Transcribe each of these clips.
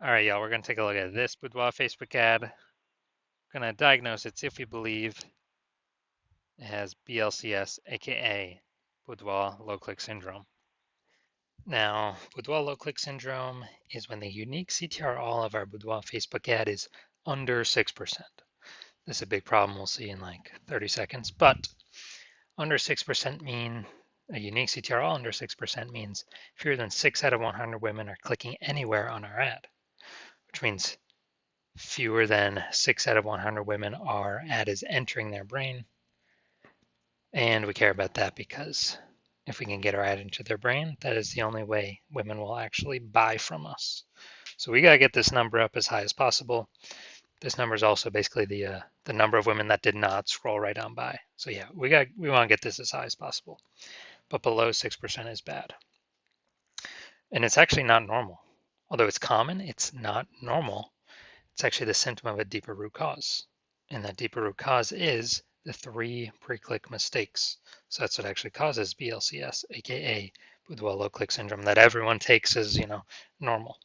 All right, y'all, we're going to take a look at this Boudoir Facebook ad. We're going to diagnose it, see if we believe it has BLCS, aka Boudoir low click syndrome. Now, Boudoir low click syndrome is when the unique CTR all of our Boudoir Facebook ad is under 6%. This is a big problem we'll see in like 30 seconds, but under 6% mean a unique CTR all under 6% means fewer than 6 out of 100 women are clicking anywhere on our ad, which means fewer than 6 out of 100 women our ad is entering their brain. And we care about that because if we can get our ad into their brain, that is the only way women will actually buy from us. So we got to get this number up as high as possible. This number is also basically the number of women that did not scroll right on by. So yeah, we want to get this as high as possible. But below 6% is bad. And it's actually not normal. Although it's common, it's not normal. It's actually the symptom of a deeper root cause. And that deeper root cause is the 3 pre-click mistakes. So that's what actually causes BLCS, aka Boudoir low click syndrome, that everyone takes as, normal.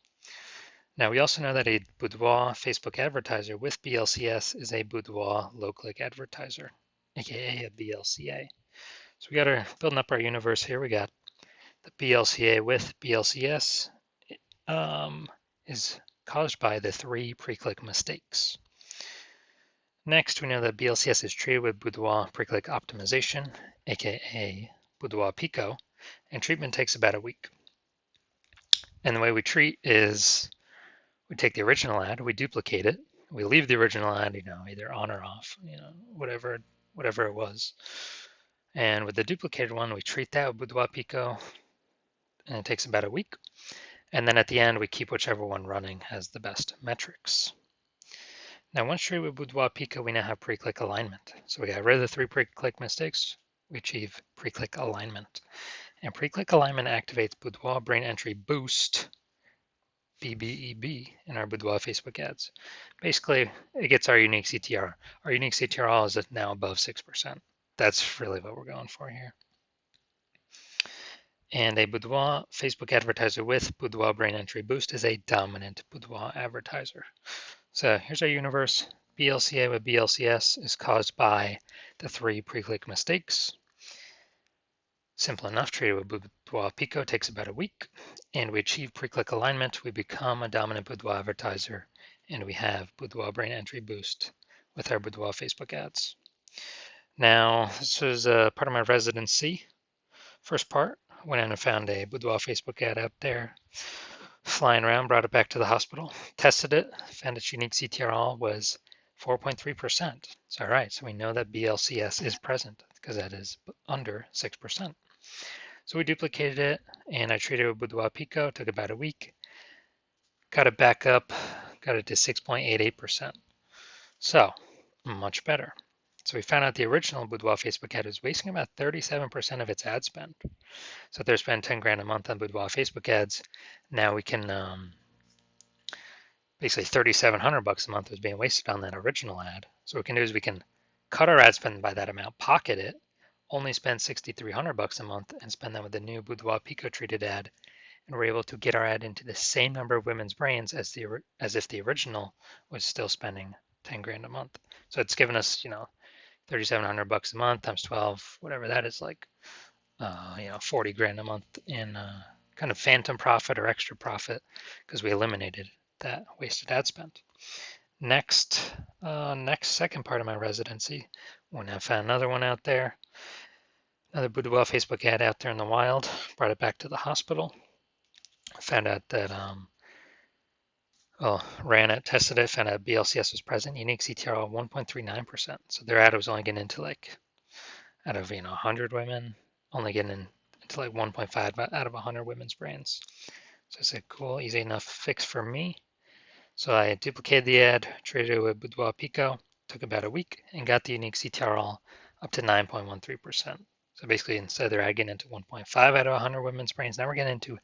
Now we also know that a Boudoir Facebook advertiser with BLCS is a Boudoir low click advertiser, aka a BLCA. So we got our building up our universe here. We got the BLCA with BLCS is caused by the 3 pre-click mistakes. Next, we know that BLCS is treated with Boudoir pre-click optimization, aka Boudoir Pico, and treatment takes about a week. And the way we treat is we take the original ad, we duplicate it, we leave the original ad, either on or off, whatever it was. And with the duplicated one, we treat that with Boudoir Pico, and it takes about a week. And then at the end, we keep whichever one running has the best metrics. Now, once treated with Boudoir Pico, we now have pre-click alignment. So we got rid of the 3 pre-click mistakes. We achieve pre-click alignment. And pre-click alignment activates Boudoir Brain Entry Boost, BBEB, in our Boudoir Facebook ads. Basically, it gets our unique CTR. Our unique CTR is now above 6%. That's really what we're going for here. And a Boudoir Facebook advertiser with Boudoir Brain Entry Boost is a dominant Boudoir advertiser. So here's our universe. BLCA with BLCS is caused by the 3 pre-click mistakes. Simple enough, treated with Boudoir Pico takes about a week, and we achieve pre-click alignment. We become a dominant Boudoir advertiser, and we have Boudoir Brain Entry Boost with our Boudoir Facebook ads. Now, this was part of my residency. First part, went in and found a Boudoir Facebook ad out there, flying around, brought it back to the hospital, tested it, found its unique CTR was 4.3%. So, all right, so we know that BLCS is present because that is under 6%. So we duplicated it, and I treated it with Boudoir Pico, took about a week, got it back up, got it to 6.88%. So, much better. So we found out the original Boudoir Facebook ad was wasting about 37% of its ad spend. So if they're spending 10 grand a month on Boudoir Facebook ads, now we can basically $3,700 a month was being wasted on that original ad. So what we can do is we can cut our ad spend by that amount, pocket it, only spend $6,300 a month, and spend that with the new Boudoir Pico treated ad, and we're able to get our ad into the same number of women's brains as if the original was still spending 10 grand a month. So it's given us, $3,700 a month times 12, whatever that is, like 40 grand a month in kind of phantom profit or extra profit because we eliminated that wasted ad spend. Next second part of my residency, when I found another one out there, another Boudoir Facebook ad out there in the wild, brought it back to the hospital, found out that ran it, tested it, found out BLCS was present, unique CTR of 1.39%. So their ad was only getting into out of 100 women, only getting into 1.5 out of 100 women's brains. So I said, cool, easy enough fix for me. So I duplicated the ad, treated it with Boudoir Pico, took about a week, and got the unique CTR all up to 9.13%. So basically, instead of their ad getting into 1.5 out of 100 women's brains, now we're getting into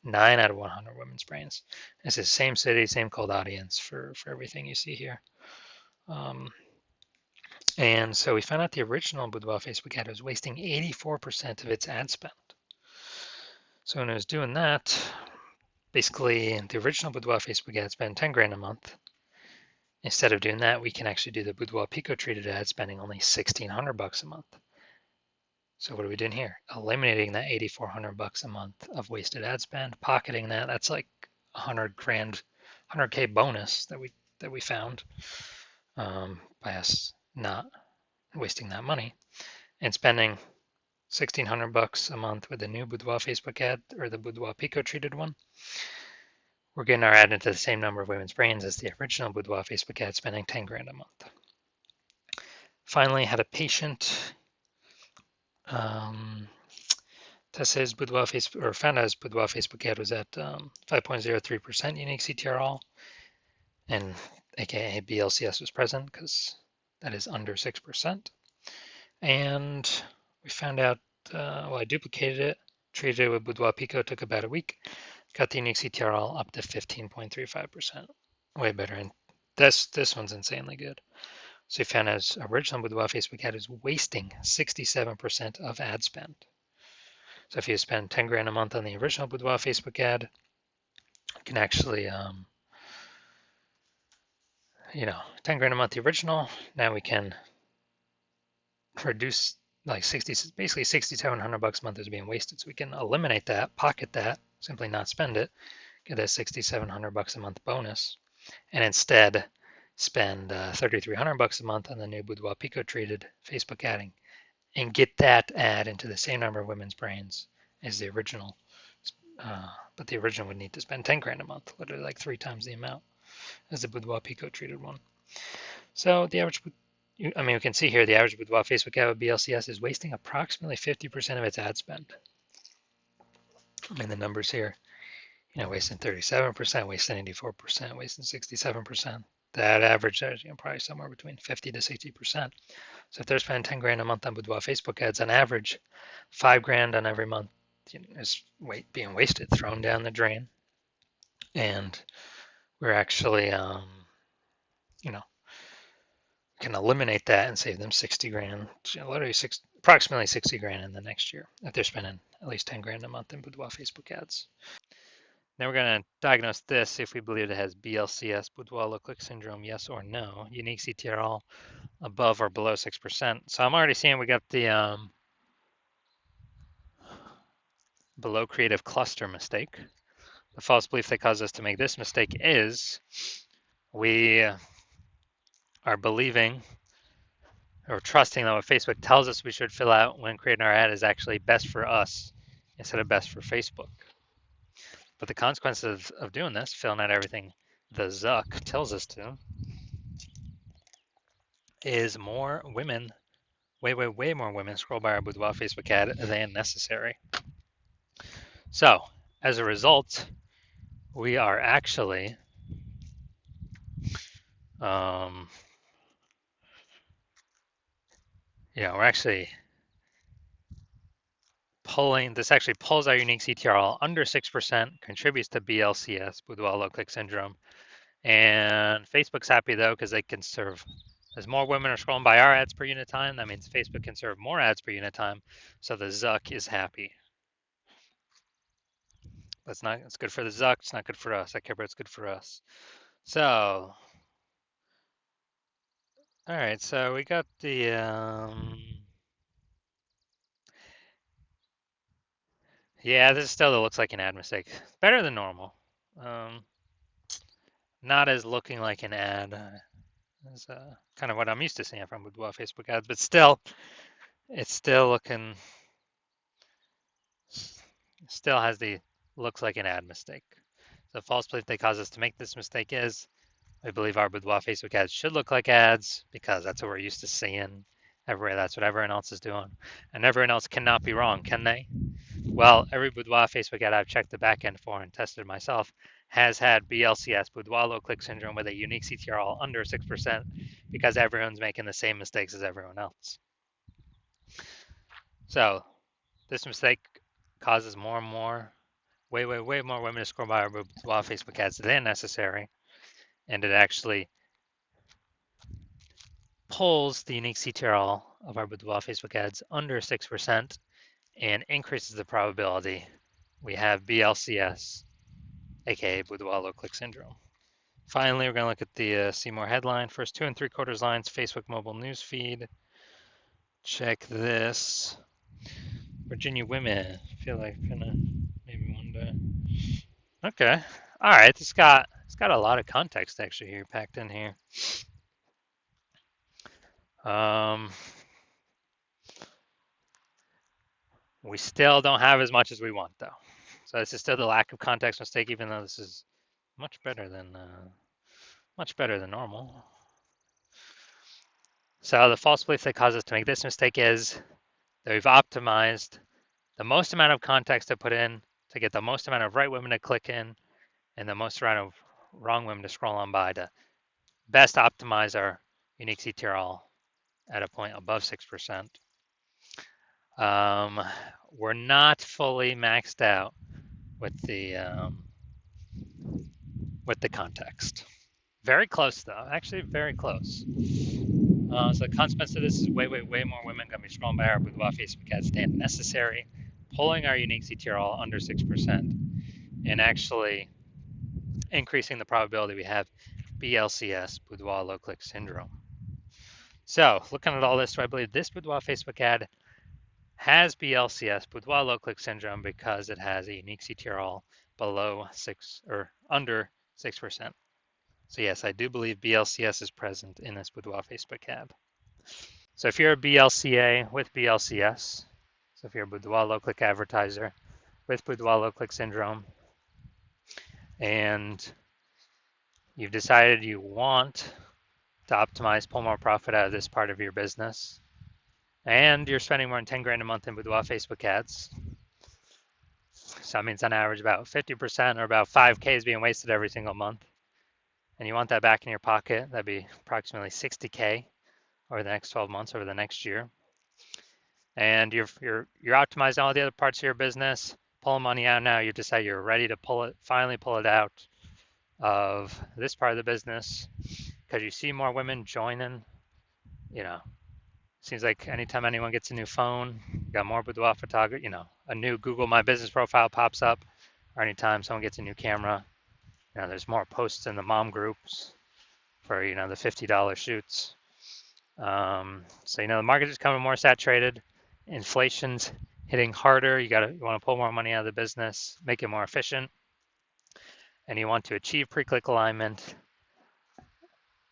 9 out of 100 women's brains. It's the same city, same cold audience for everything you see here. And so we found out the original Boudoir Facebook ad was wasting 84% of its ad spend. So when it was doing that, Basically, the original Boudoir Facebook ad spend 10 grand a month. Instead of doing that, we can actually do the Boudoir Pico treated ad spending only 1,600 bucks a month. So what are we doing here? Eliminating that 8,400 bucks a month of wasted ad spend, pocketing that. That's like 100 grand, 100K bonus that we found by us not wasting that money and spending 1,600 bucks a month with the new Boudoir Facebook ad or the Boudoir Pico treated one. We're getting our ad into the same number of women's brains as the original Boudoir Facebook ad, spending 10 grand a month. Finally, had a patient test his Boudoir Facebook, or found out his Boudoir Facebook ad was at 5.03% unique CTRL, and aka BLCS was present because that is under 6%. And we found out, well, I duplicated it, treated it with Boudoir Pico, took about a week, got the unique CTRL up to 15.35%, way better. And this one's insanely good. So we found his original Boudoir Facebook ad is wasting 67% of ad spend. So if you spend 10 grand a month on the original Boudoir Facebook ad, you can actually, 10 grand a month the original. Now we can reduce like basically 6,700 bucks a month is being wasted. So we can eliminate that, pocket that, simply not spend it, get that 6,700 bucks a month bonus, and instead spend 3,300 bucks a month on the new Boudoir Pico treated Facebook adding, and get that ad into the same number of women's brains as the original. But the original would need to spend 10 grand a month, literally like 3 times the amount as the Boudoir Pico treated one. So the average, we can see here the average Boudoir Facebook ad with BLCS is wasting approximately 50% of its ad spend. The numbers here, wasting 37%, wasting 84%, wasting 67%. That average is probably somewhere between 50 to 60%. So if they're spending 10 grand a month on Boudoir Facebook ads, on average, 5 grand on every month is being wasted, thrown down the drain. And we're actually, can eliminate that and save them 60 grand, literally approximately 60 grand in the next year if they're spending at least 10 grand a month in Boudoir Facebook ads. Now we're going to diagnose this if we believe it has BLCS, Boudoir low click syndrome, yes or no. Unique CTRL above or below 6%. So I'm already seeing we got the below creative cluster mistake. The false belief that caused us to make this mistake is we are believing or trusting that what Facebook tells us we should fill out when creating our ad is actually best for us instead of best for Facebook. But the consequence of doing this, filling out everything the Zuck tells us to, is more women, way more women scroll by our Boudoir Facebook ad than necessary. So as a result, we are actually we're actually actually pulls our unique CTRL under 6%, contributes to BLCS, Boudoir low click syndrome. And Facebook's happy though, because they can serve, as more women are scrolling by our ads per unit time, that means Facebook can serve more ads per unit time. So the Zuck is happy. But it's good for the Zuck, it's not good for us. I care about it's good for us. So, all right, so we got the, yeah, this still looks like an ad mistake. Better than normal. Not as looking like an ad as kind of what I'm used to seeing from Boudoir Facebook ads, but still, it's still looking, still has the looks like an ad mistake. The false belief that caused us to make this mistake is we believe our Boudoir Facebook ads should look like ads because that's what we're used to seeing everywhere. That's what everyone else is doing. And everyone else cannot be wrong, can they? Well, every Boudoir Facebook ad I've checked the backend for and tested myself has had BLCS, Boudoir low click syndrome, with a unique CTRL under 6% because everyone's making the same mistakes as everyone else. So this mistake causes more and more, way more women to scroll by our Boudoir Facebook ads than necessary. And it actually pulls the unique CTRL of our Boudoir Facebook ads under 6% and increases the probability we have BLCS aka Boudoir low click syndrome. Finally, we're going to look at the see more headline. First 2 3/4 lines, Facebook mobile news feed. Check this. Virginia women feel like gonna maybe one day. Okay. All right. It's got a lot of context actually here packed in here. Um, we still don't have as much as we want though. So this is still the lack of context mistake, even though this is much better than normal. So the false belief that causes us to make this mistake is that we've optimized the most amount of context to put in to get the most amount of right women to click in and the most amount of wrong women to scroll on by to best optimize our unique CTRL at a point above 6%. We're not fully maxed out with the context. Very close though, actually very close. So the consequence of this is way more women gonna be scrolling by our Boudoir Facebook ads than necessary, pulling our unique CTRL under 6%, and actually increasing the probability we have BLCS, Boudoir low click syndrome. So looking at all this, do I believe this Boudoir Facebook ad has BLCS, Boudoir low click syndrome, because it has a unique CTRL below 6 or under 6%. So yes, I do believe BLCS is present in this Boudoir Facebook ad. So if you're a BLCA with BLCS, so if you're a Boudoir low click advertiser with Boudoir low click syndrome, and you've decided you want to optimize, pull more profit out of this part of your business, and you're spending more than 10 grand a month in Boudoir Facebook ads, so that means on average about 50% or about 5K is being wasted every single month, and you want that back in your pocket, that'd be approximately 60K over the next 12 months, over the next year. And you're optimizing all the other parts of your business, pulling money out now, you decide you're ready to finally pull it out of this part of the business because you see more women joining. Seems like anytime anyone gets a new phone, you got more boudoir photography, a new Google My Business profile pops up, or anytime someone gets a new camera, there's more posts in the mom groups for, the $50 shoots. So, the market is becoming more saturated. Inflation's hitting harder. You want to pull more money out of the business, make it more efficient, and you want to achieve pre-click alignment,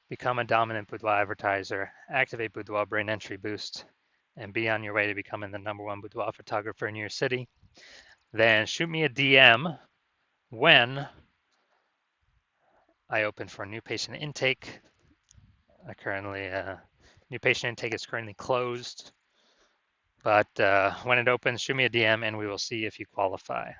become a dominant boudoir advertiser, activate Boudoir brain entry boost, and be on your way to becoming the #1 boudoir photographer in your city, then shoot me a DM when I open for new patient intake. New patient intake is currently closed, but when it opens, shoot me a DM and we will see if you qualify.